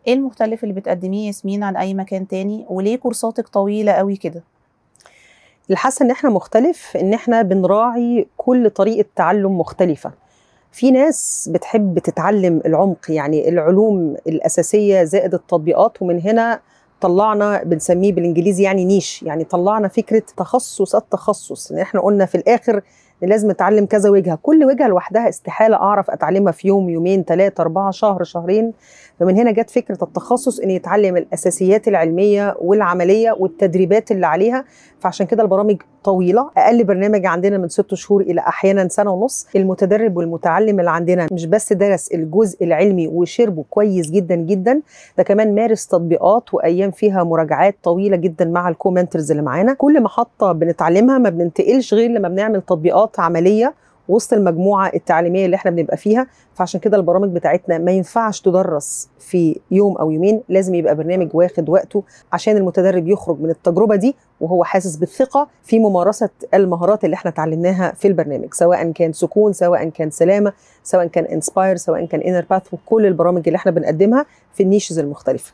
إيه المختلف اللي بتقدّميه ياسمين عن أي مكان تاني، وليه كورساتِك طويلة أوي كده؟ اللي حاسة إن إحنا مختلف إن إحنا بنراعي كل طريقة تعلُّم مختلفة. في ناس بتحب تتعلّم العُمق، يعني العلوم الأساسية زائد التطبيقات، ومن هنا طلّعنا بنسميه بالإنجليزي يعني niche، يعني طلّعنا فكرة تخصُّص التخصُّص، إن إحنا قُلنا في الآخر إن لازم نتعلّم كذا وجهة، كل وجهة لوحدها استحالة أعرف أتعلّمها في يوم، يومين، 3، 4، شهر، شهرين. فمن هنا جات فكرة التخصُّص، إن يتعلّم الأساسيات العلمية والعملية والتدريبات اللي عليها. فعشان كده البرامج طويلة، أقل برنامج عندنا من 6 شهور إلى أحيانًا سنة ونُص. المتدرب والمتعلم اللي عندنا مش بس درس الجزء العلمي وشربه كويس جدًا، جدًا، ده كمان مارس تطبيقات وأيام فيها مراجعات طويلة جدًا مع الcomentors اللي معانا. كل محطة بنتعلمها ما بننتقلش غير لمّا بنعمل تطبيقات عملية وسط المجموعة التعليمية اللي إحنا بنبقى فيها. فعشان كده البرامج بتاعتنا ما ينفعش تُدرّس في يوم أو يومين، لازم يبقى برنامج واخد وقته عشان المتدرب يخرج من التجربة دي وهو حاسس بالثقة في ممارسة المهارات اللي احنا اتعلمناها في البرنامج، سواء كان سكون، سواء كان سلامة، سواء كان انسباير، سواء كان انر باث، وكل البرامج اللي احنا بنقدمها في النيشز المختلفة.